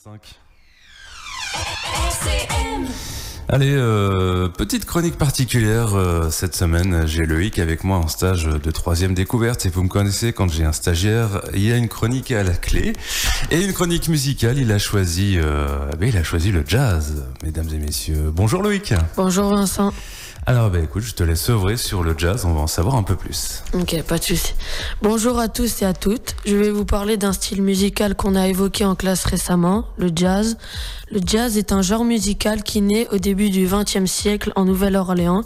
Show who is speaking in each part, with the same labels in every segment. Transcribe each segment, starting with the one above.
Speaker 1: 5. Allez, petite chronique particulière cette semaine. J'ai Loïc avec moi en stage de 3e découverte. Et vous me connaissez, quand j'ai un stagiaire, il y a une chronique à la clé. Et une chronique musicale, il a choisi le jazz, mesdames et messieurs. Bonjour Loïc.
Speaker 2: Bonjour Vincent.
Speaker 1: Alors écoute, je te laisse œuvrer sur le jazz, on va en savoir un peu plus.
Speaker 2: Ok, pas de souci. Bonjour à tous et à toutes. Je vais vous parler d'un style musical qu'on a évoqué en classe récemment, le jazz. Le jazz est un genre musical qui naît au début du XXe siècle en Nouvelle-Orléans.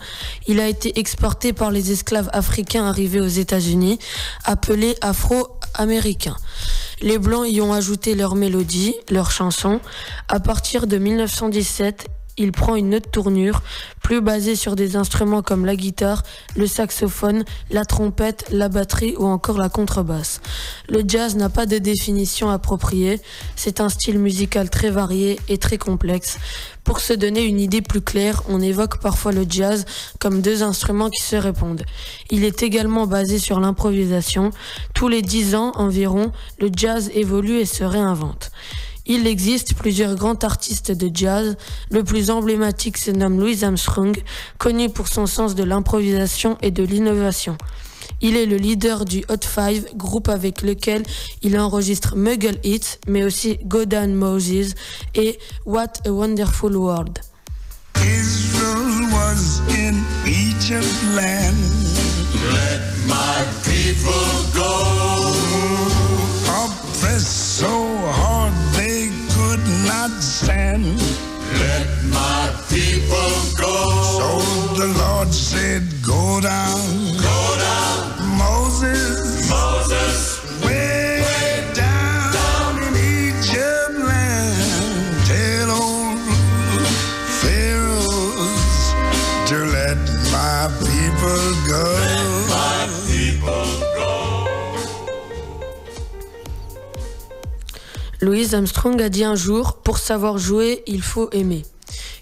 Speaker 2: Il a été exporté par les esclaves africains arrivés aux États-Unis, appelés afro-américains. Les Blancs y ont ajouté leurs mélodies, leurs chansons. À partir de 1917, il prend une autre tournure, plus basée sur des instruments comme la guitare, le saxophone, la trompette, la batterie ou encore la contrebasse. Le jazz n'a pas de définition appropriée, c'est un style musical très varié et très complexe. Pour se donner une idée plus claire, on évoque parfois le jazz comme deux instruments qui se répondent. Il est également basé sur l'improvisation. Tous les 10 ans environ, le jazz évolue et se réinvente. Il existe plusieurs grands artistes de jazz. Le plus emblématique se nomme Louis Armstrong, connu pour son sens de l'improvisation et de l'innovation. Il est le leader du Hot Five, groupe avec lequel il enregistre Muggle Hits, mais aussi Go Down Moses et What a Wonderful World.
Speaker 3: Israel was in Egypt land. Let my people go. Oppressed so hard they could not stand. Let my people go. So the Lord said, go down. Go down. Moses. Moses. Way down in Egypt land. Tell old Pharaohs to let my people go. Let my people go.
Speaker 2: Louis Armstrong a dit un jour, pour savoir jouer, il faut aimer.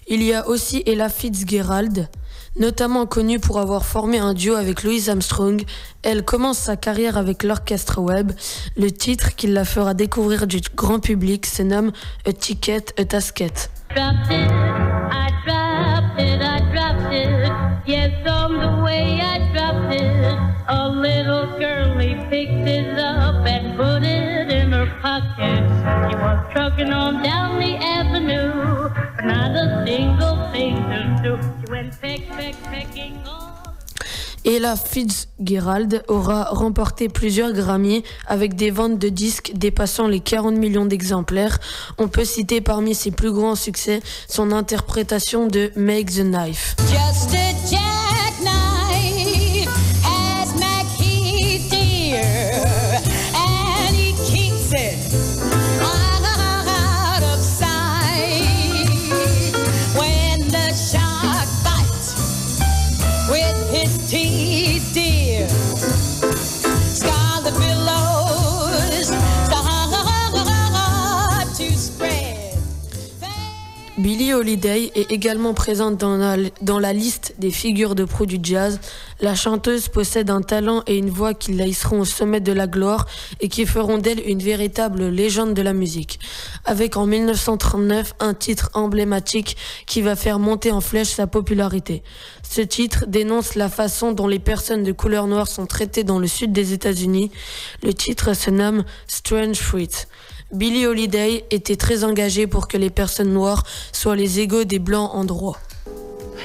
Speaker 2: Il y a aussi Ella Fitzgerald, notamment connue pour avoir formé un duo avec Louis Armstrong. Elle commence sa carrière avec l'orchestre Webb. Le titre qui la fera découvrir du grand public se nomme A Ticket, a Tasket.
Speaker 4: Dropped it, I dropped it, I dropped it. Yes, on the way I dropped it. A little girlie picked it up and put it in her pocket. She was trucking on down the avenue, but not a single thing to do. She went pecking on.
Speaker 2: Ella Fitzgerald aura remporté plusieurs Grammy avec des ventes de disques dépassant les 40 millions d'exemplaires. On peut citer parmi ses plus grands succès son interprétation de Make the Knife.
Speaker 5: Just a jackknife as Mac Heath dear, and he keeps it out of sight. When the shark bites with his teeth, dear, scarlet billows start to spread.
Speaker 2: Billie Holiday est également présente dans la liste des figures de proue du jazz. La chanteuse possède un talent et une voix qui la hisseront au sommet de la gloire et qui feront d'elle une véritable légende de la musique. Avec en 1939 un titre emblématique qui va faire monter en flèche sa popularité. Ce titre dénonce la façon dont les personnes de couleur noire sont traitées dans le sud des États-Unis. Le titre se nomme Strange Fruit. Billie Holiday était très engagée pour que les personnes noires soient les égaux des blancs en droit.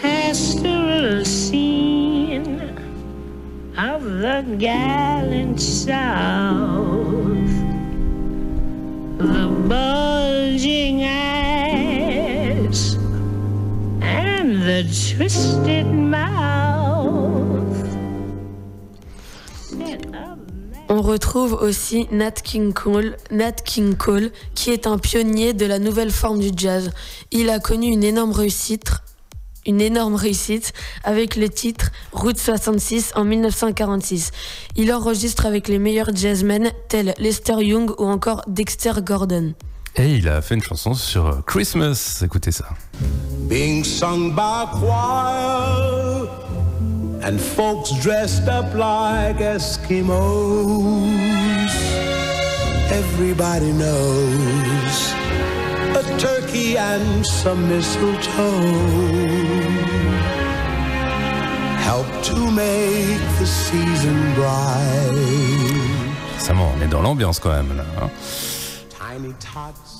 Speaker 4: Pastoral scene of the gallant South, the bulging eyes and the twisted mouth.
Speaker 2: On retrouve aussi Nat King Cole, qui est un pionnier de la nouvelle forme du jazz. Il a connu une énorme réussite avec le titre Route 66 en 1946. Il enregistre avec les meilleurs jazzmen tels Lester Young ou encore Dexter Gordon.
Speaker 1: Et il a fait une chanson sur Christmas, écoutez ça.
Speaker 3: Being sung by a choir and folks dressed up like Eskimos. Everybody knows turkey and some mistletoe help to make the season bright.
Speaker 1: Ça on est dans l'ambiance quand même là. Hein.
Speaker 3: Tiny tots.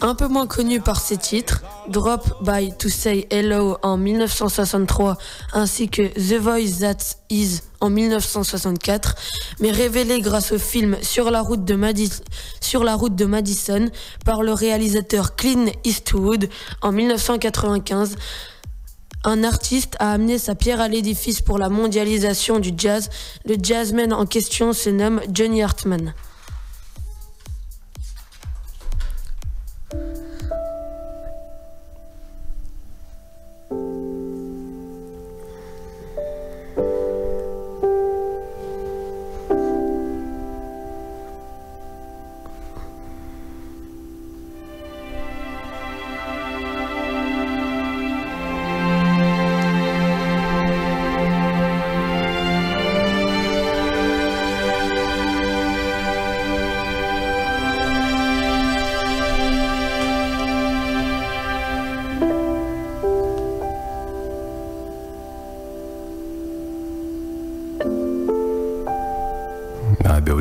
Speaker 2: Un peu moins connu par ses titres, Drop by To Say Hello en 1963 ainsi que The Voice That Is en 1964, mais révélé grâce au film Sur la route de Madison par le réalisateur Clint Eastwood en 1995. Un artiste a amené sa pierre à l'édifice pour la mondialisation du jazz. Le jazzman en question se nomme Johnny Hartman.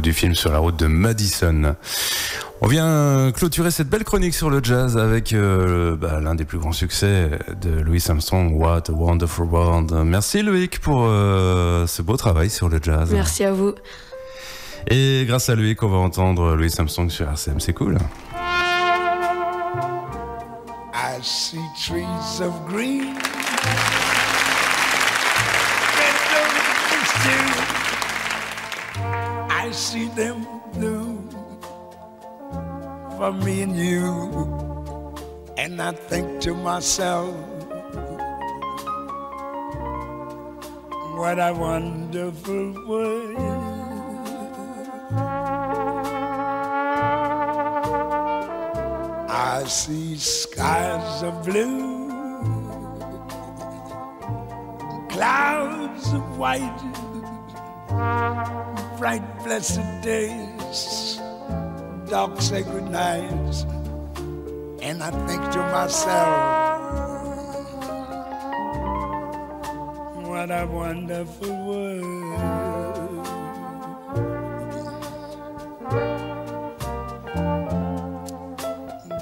Speaker 1: Du film Sur la route de Madison. On vient clôturer cette belle chronique sur le jazz avec l'un des plus grands succès de Louis Armstrong, What a Wonderful World. Merci Loïc pour ce beau travail sur le jazz.
Speaker 2: Merci à vous.
Speaker 1: Et grâce à Loïc, on va entendre Louis Armstrong sur RCM, c'est cool.
Speaker 3: I see trees of green. I see them blue for me and you, and I think to myself, what a wonderful world. I see skies of blue, clouds of white, bright blessed days, dark sacred nights, and I think to myself, what a wonderful world.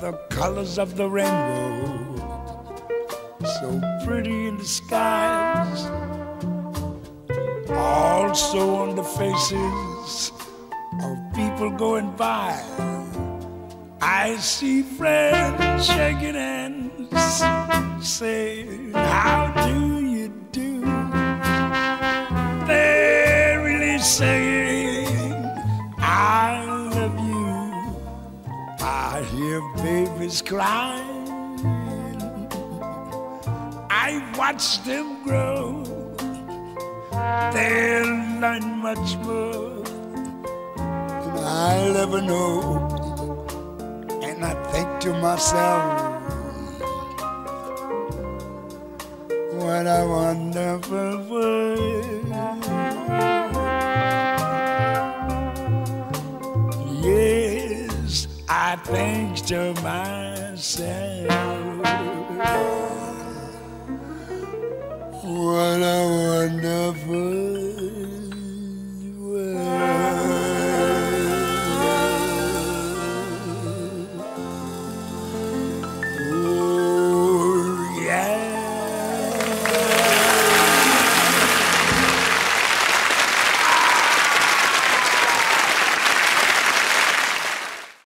Speaker 3: The colors of the rainbow, so pretty in the skies, also on the faces of people going by. I see friends shaking hands, saying, how do you do? They're really saying, I love you. I hear babies crying, I watch them grow. They'll learn much more than I'll ever know. And I think to myself, what a wonderful world. Yes, I think to myself, what a wonderful